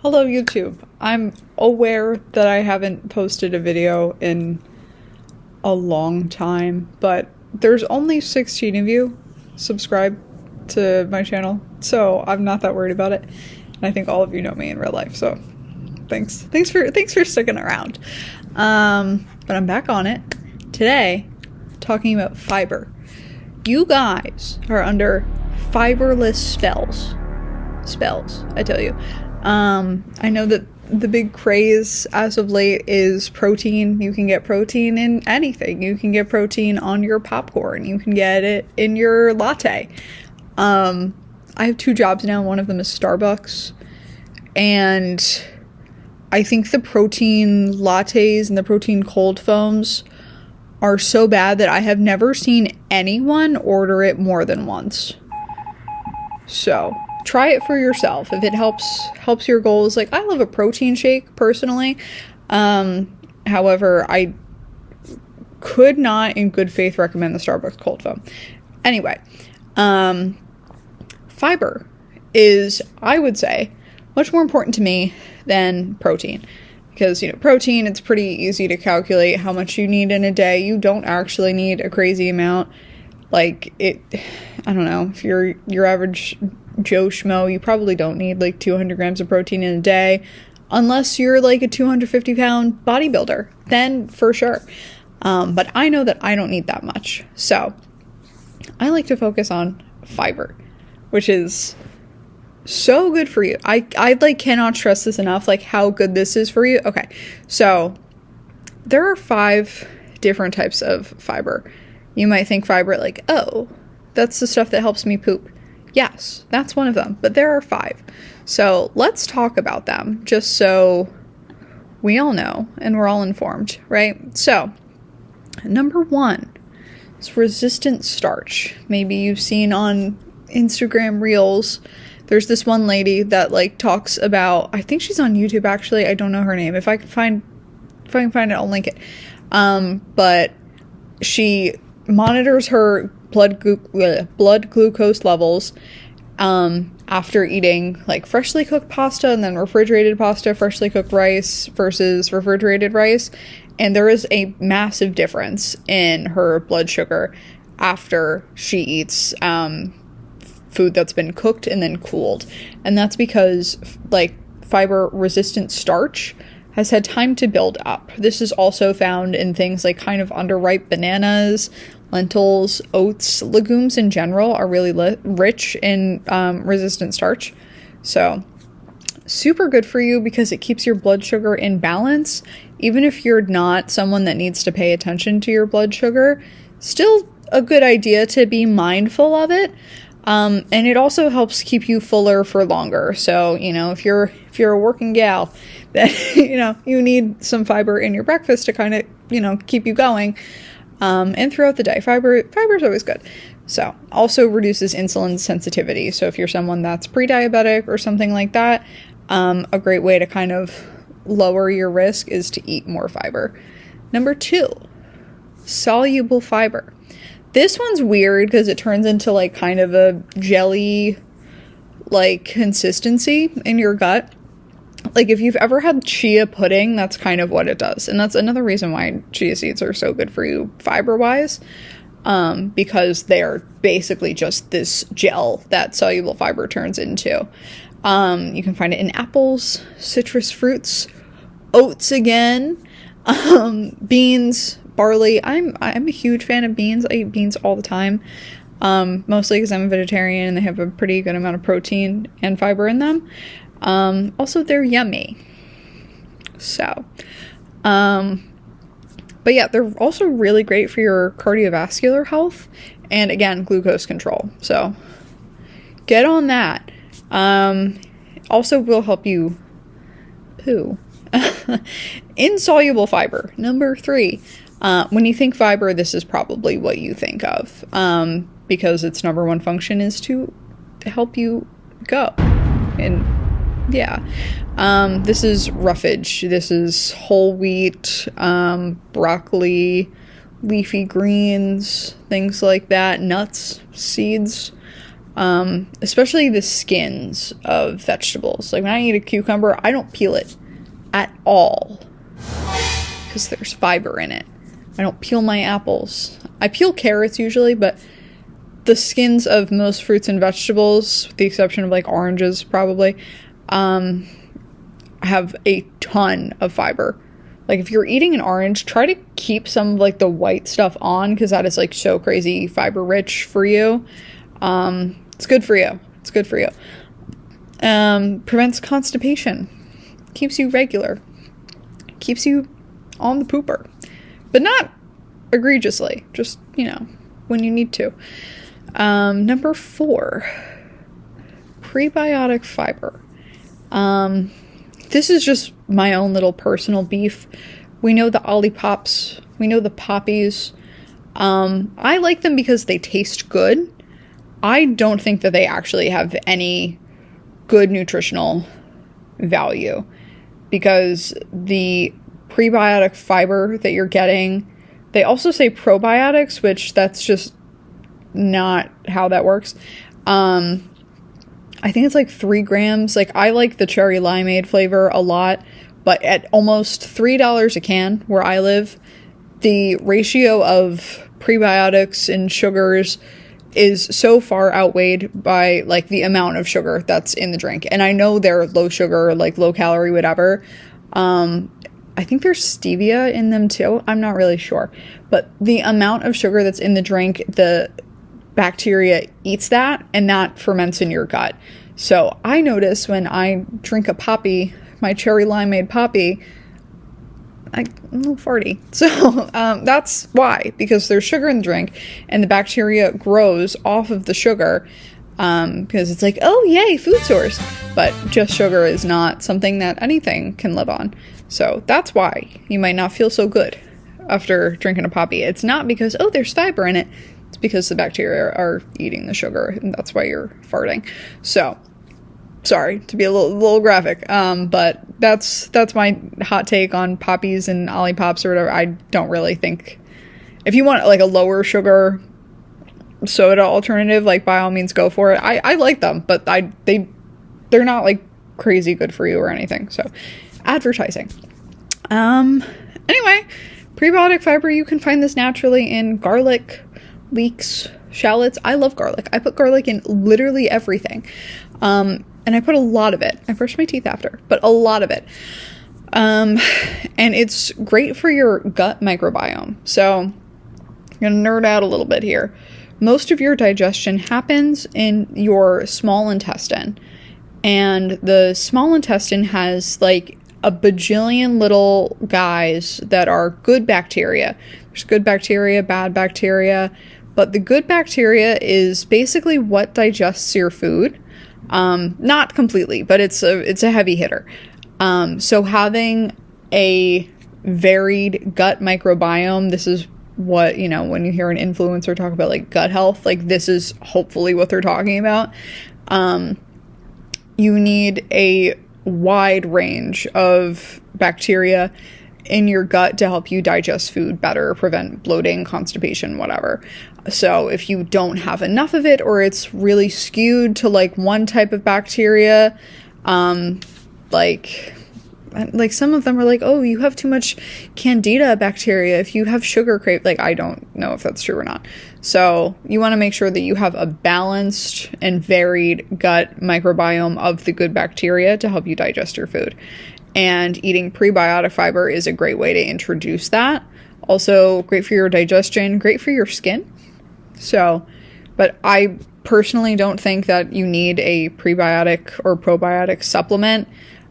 Hello YouTube. I'm aware that I haven't posted a video in a long time, but there's only 16 of you subscribed to my channel, so I'm not that worried about it. And I think all of you know me in real life, so thanks for sticking around. But I'm back on it today, talking about fiber. You guys are under fiberless spells, I tell you. I know that the big craze as of late is protein. You can get protein in anything. You can get protein on your popcorn. You can get it in your latte. I have 2 jobs now. One of them is Starbucks. And I think the protein lattes and the protein cold foams are so bad that I have never seen anyone order it more than once. So try it for yourself if it helps your goals. Like, I love a protein shake personally. However, I could not in good faith recommend the Starbucks cold foam. Anyway, fiber is, I would say, much more important to me than protein. Because, protein, it's pretty easy to calculate how much you need in a day. You don't actually need a crazy amount. Like, I don't know, if you're your average Joe Schmo, you probably don't need like 200 grams of protein in a day, unless you're like a 250-pound bodybuilder, then for sure. But I know that I don't need that much. So I like to focus on fiber, which is so good for you. I like cannot stress this enough, like how good this is for you. Okay, so there are 5 different types of fiber. You might think fiber like, oh, that's the stuff that helps me poop. Yes, that's one of them, but there are 5. So let's talk about them just so we all know and we're all informed, right? So number 1 is resistant starch. Maybe you've seen on Instagram Reels, there's this one lady that like talks about, I think she's on YouTube actually, I don't know her name. If I can find it, I'll link it. But she monitors her blood glucose levels after eating like freshly cooked pasta and then refrigerated pasta, freshly cooked rice versus refrigerated rice, and there is a massive difference in her blood sugar after she eats food that's been cooked and then cooled. And that's because like fiber resistant starch has had time to build up. This is also found in things like kind of underripe bananas, lentils, oats. Legumes in general are really rich in resistant starch. So super good for you because it keeps your blood sugar in balance. Even if you're not someone that needs to pay attention to your blood sugar, still a good idea to be mindful of it. And it also helps keep you fuller for longer. So, if you're a working gal, then, you need some fiber in your breakfast to kind of, keep you going. And throughout the day, fiber is always good. So also reduces insulin sensitivity. So if you're someone that's pre-diabetic or something like that, a great way to kind of lower your risk is to eat more fiber. Number 2, soluble fiber. This one's weird because it turns into like kind of a jelly like consistency in your gut. Like if you've ever had chia pudding, that's kind of what it does. And that's another reason why chia seeds are so good for you fiber-wise, because they're basically just this gel that soluble fiber turns into. You can find it in apples, citrus fruits, oats again, beans, barley. I'm a huge fan of beans. I eat beans all the time, mostly because I'm a vegetarian and they have a pretty good amount of protein and fiber in them. Also they're yummy. So, but yeah, they're also really great for your cardiovascular health and again, glucose control. So get on that. Also will help you poo. Insoluble fiber. Number 3. When you think fiber, this is probably what you think of, because its number 1 function is to help you go. And yeah, this is roughage. This is whole wheat, broccoli, leafy greens, things like that, nuts, seeds. especially the skins of vegetables. Like when I eat a cucumber, I don't peel it at all because there's fiber in it. I don't peel my apples. I peel carrots usually, but the skins of most fruits and vegetables, with the exception of like oranges probably, have a ton of fiber. Like if you're eating an orange, try to keep some of like the white stuff on, because that is like so crazy fiber rich for you. It's good for you. It's good for you. Prevents constipation. Keeps you regular. Keeps you on the pooper. But not egregiously. Just, when you need to. Number 4. Prebiotic fiber. This is just my own little personal beef. We know the Olippops. We know the poppies. I like them because they taste good. I don't think that they actually have any good nutritional value, because the prebiotic fiber that you're getting, they also say probiotics, which that's just not how that works. I think it's like 3 grams. Like I like the cherry limeade flavor a lot, but at almost $3 a can where I live, the ratio of prebiotics and sugars is so far outweighed by like the amount of sugar that's in the drink. And I know they're low sugar, like low calorie, whatever. I think there's stevia in them too. I'm not really sure, but the amount of sugar that's in the drink, the bacteria eats that and that ferments in your gut. So I notice when I drink a poppy, my cherry limeade poppy, I'm a little farty. So that's why, because there's sugar in the drink and the bacteria grows off of the sugar, because it's like, oh yay, food source. But just sugar is not something that anything can live on. So that's why you might not feel so good after drinking a poppy. It's not because, oh, there's fiber in it. It's because the bacteria are eating the sugar, and that's why you're farting. So sorry to be a little graphic, but that's my hot take on poppies and Olippops or whatever. I don't really think, if you want like a lower sugar soda alternative, like by all means go for it. I like them, but they're not like crazy good for you or anything. So advertising. Anyway, prebiotic fiber, you can find this naturally in garlic, leeks, shallots. I love garlic. I put garlic in literally everything. And I put a lot of it. I brush my teeth after, but a lot of it. And it's great for your gut microbiome. So I'm going to nerd out a little bit here. Most of your digestion happens in your small intestine. And the small intestine has like a bajillion little guys that are good bacteria. There's good bacteria, bad bacteria. But the good bacteria is basically what digests your food. Not completely, but it's a heavy hitter. So having a varied gut microbiome, this is what, when you hear an influencer talk about like gut health, like this is hopefully what they're talking about. You need a wide range of bacteria in your gut to help you digest food better, prevent bloating, constipation, whatever. So if you don't have enough of it, or it's really skewed to like one type of bacteria, like some of them are like, oh, you have too much candida bacteria if you have sugar crave. Like, I don't know if that's true or not. So you want to make sure that you have a balanced and varied gut microbiome of the good bacteria to help you digest your food. And eating prebiotic fiber is a great way to introduce that. Also great for your digestion, great for your skin. So, but I personally don't think that you need a prebiotic or probiotic supplement,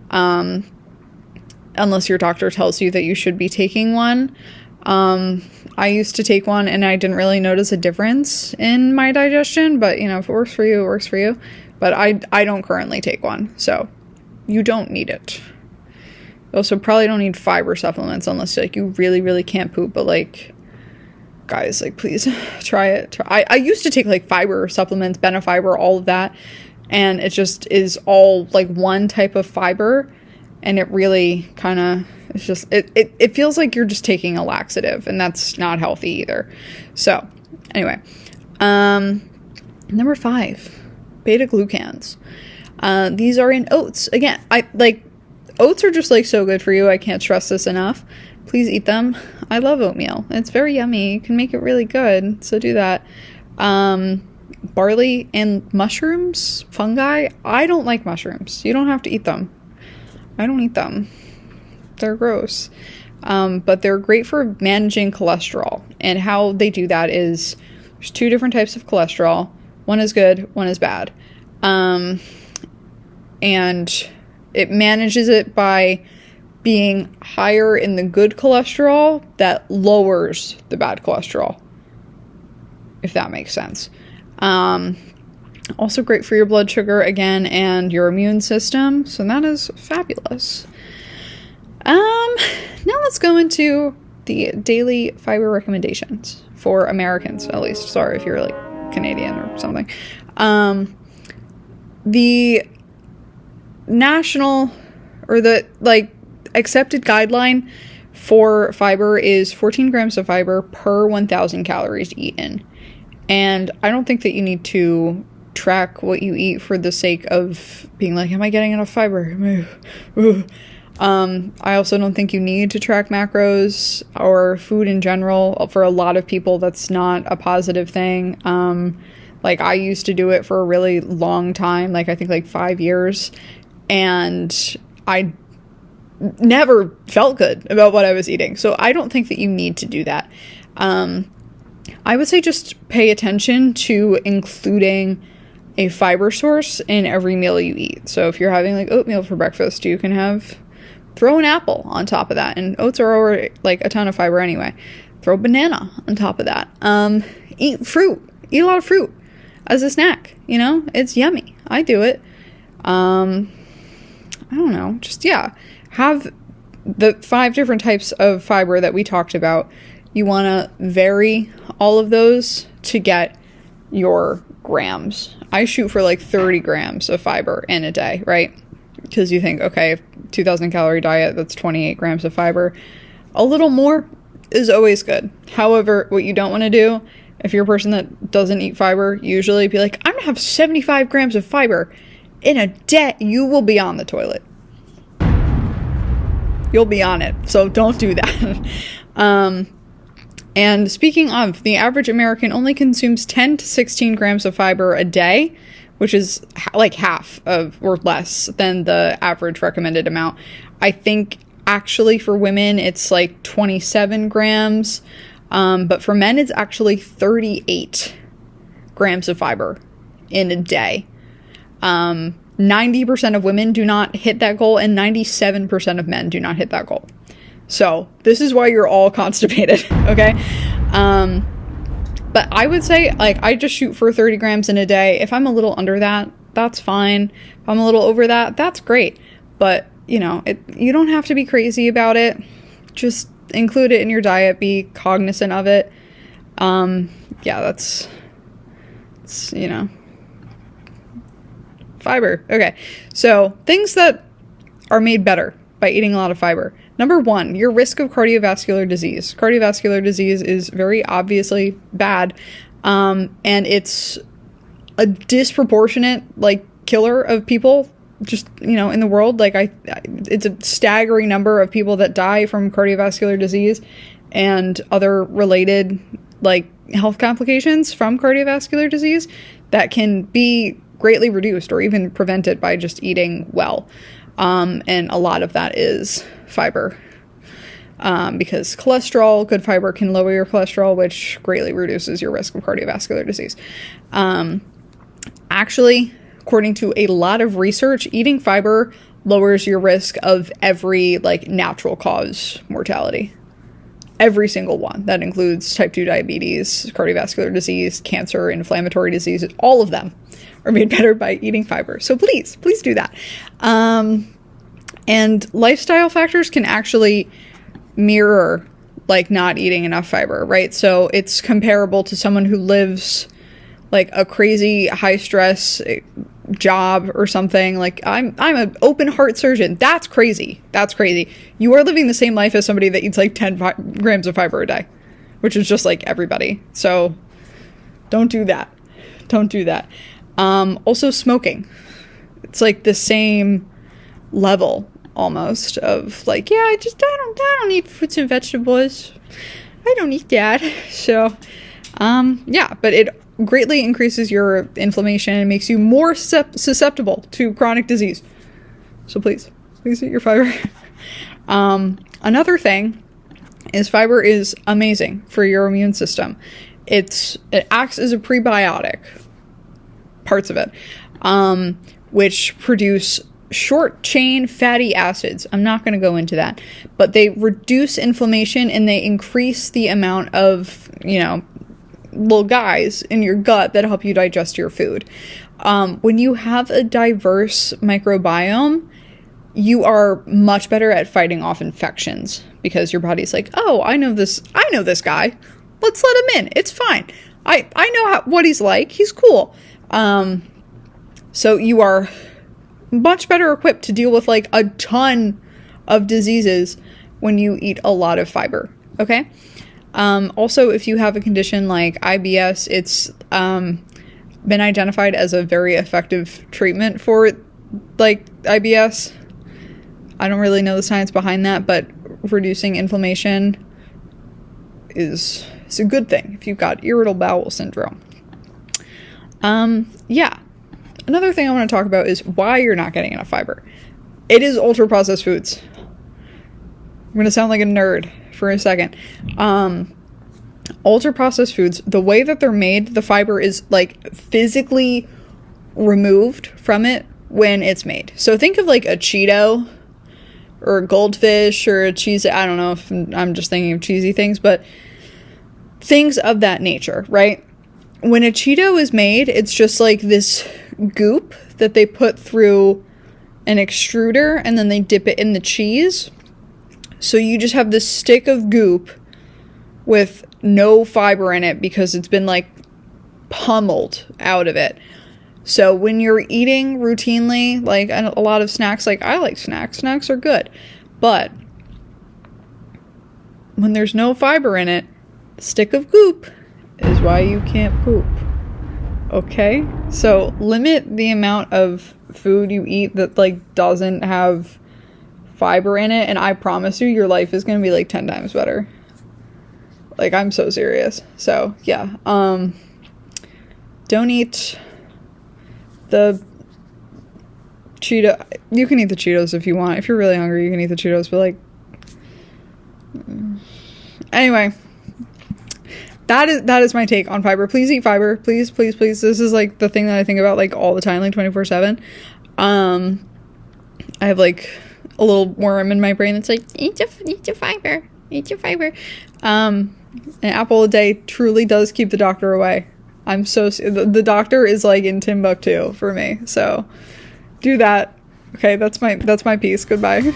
unless your doctor tells you that you should be taking one. I used to take one and I didn't really notice a difference in my digestion, but if it works for you, it works for you. But I don't currently take one, so you don't need it. You also probably don't need fiber supplements unless like you really, really can't poop, but like, guys, like please try it. I used to take like fiber supplements, Benefiber, all of that, and it just is all like one type of fiber, and it really kind of, it's just, it feels like you're just taking a laxative, and that's not healthy either. So anyway, number 5, beta glucans. These are in oats. Again, oats are just like so good for you. I can't stress this enough. Please eat them. I love oatmeal. It's very yummy. You can make it really good, so do that. Barley and mushrooms, fungi. I don't like mushrooms. You don't have to eat them. I don't eat them. They're gross. But they're great for managing cholesterol. And how they do that is there's 2 different types of cholesterol. One is good, one is bad. And it manages it by being higher in the good cholesterol that lowers the bad cholesterol, if that makes sense. Also great for your blood sugar again and your immune system. So that is fabulous. Now let's go into the daily fiber recommendations for Americans, at least. Sorry if you're like Canadian or something. The national or the accepted guideline for fiber is 14 grams of fiber per 1,000 calories eaten. And I don't think that you need to track what you eat for the sake of being like, am I getting enough fiber? I also don't think you need to track macros or food in general. For a lot of people, that's not a positive thing. I used to do it for a really long time, I think 5 years, and I never felt good about what I was eating. So I don't think that you need to do that. I would say just pay attention to including a fiber source in every meal you eat. So if you're having oatmeal for breakfast, you can throw an apple on top of that. And oats are already a ton of fiber anyway. Throw a banana on top of that. Eat fruit. Eat a lot of fruit as a snack. It's yummy. I do it. I don't know. Just, have the 5 different types of fiber that we talked about. You want to vary all of those to get your grams. I shoot for 30 grams of fiber in a day, right? Because you think, okay, 2,000 calorie diet, that's 28 grams of fiber. A little more is always good. However, what you don't want to do, if you're a person that doesn't eat fiber, usually be like, I'm going to have 75 grams of fiber in a day. You will be on the toilet. You'll be on it. So don't do that. And speaking of, the average American only consumes 10 to 16 grams of fiber a day, which is half of or less than the average recommended amount. I think actually for women, it's 27 grams. But for men, it's actually 38 grams of fiber in a day. 90% of women do not hit that goal, and 97% of men do not hit that goal. So this is why you're all constipated, okay? But I would say, I just shoot for 30 grams in a day. If I'm a little under that, that's fine. If I'm a little over that, that's great. But, you don't have to be crazy about it. Just include it in your diet. Be cognizant of it. It's fiber. Okay, so things that are made better by eating a lot of fiber. Number 1, your risk of cardiovascular disease. Cardiovascular disease is very obviously bad, and it's a disproportionate killer of people just in the world. It's a staggering number of people that die from cardiovascular disease and other related health complications from cardiovascular disease that can be greatly reduced or even prevented by just eating well. And a lot of that is fiber. Because good fiber can lower your cholesterol, which greatly reduces your risk of cardiovascular disease. Actually, according to a lot of research, eating fiber lowers your risk of every natural cause mortality. Every single one. That includes type 2 diabetes, cardiovascular disease, cancer, inflammatory diseases. All of them are made better by eating fiber. So please do that. And lifestyle factors can actually mirror not eating enough fiber, right? So it's comparable to someone who lives a crazy high stress job or something. I'm an open heart surgeon. That's crazy. You are living the same life as somebody that eats 10 grams of fiber a day, which is just everybody. So don't do that. Also smoking. It's like the same level almost of like, yeah, I don't eat fruits and vegetables. I don't eat that. So, yeah, but it greatly increases your inflammation and makes you more susceptible to chronic disease. So please eat your fiber. Another thing is fiber is amazing for your immune system. It acts as a prebiotic, parts of it, which produce short chain fatty acids. I'm not going to go into that, but they reduce inflammation and they increase the amount of, little guys in your gut that help you digest your food. When you have a diverse microbiome, you are much better at fighting off infections because your body's like, oh, I know this guy. Let's let him in. It's fine. I know what he's like. He's cool. So you are much better equipped to deal with like a ton of diseases when you eat a lot of fiber. Okay. Also, if you have a condition like IBS, it's been identified as a very effective treatment for like IBS. I don't really know the science behind that, but reducing inflammation is a good thing if you've got irritable bowel syndrome. Yeah. Another thing I want to talk about is why you're not getting enough fiber. It is ultra processed foods. I'm going to sound like a nerd for a second. Ultra processed foods, the way that they're made, the fiber is like physically removed from it when it's made. So think of like a Cheeto or a goldfish or a cheese. I don't know if I'm just thinking of cheesy things, but things of that nature, right? When a Cheeto is made, it's just like this goop that they put through an extruder and then they dip it in the cheese. So you just have this stick of goop with no fiber in it because it's been like pummeled out of it. So when you're eating routinely, like a lot of snacks, like I like snacks are good, but when there's no fiber in it, the stick of goop is why you can't poop. Okay? So limit the amount of food you eat that like doesn't have fiber in it, and I promise you your life is going to be like 10 times better. Like, I'm so serious. So, yeah. Don't eat the Cheeto. You can eat the Cheetos if you want. If you're really hungry, you can eat the Cheetos, but like anyway, that is my take on fiber. Please eat fiber. Please. This is like the thing that I think about like all the time, like 24/7. I have like a little worm in my brain that's like, eat your fiber. Eat your fiber. An apple a day truly does keep the doctor away. The doctor is like in Timbuktu for me. So do that. Okay, that's my piece. Goodbye.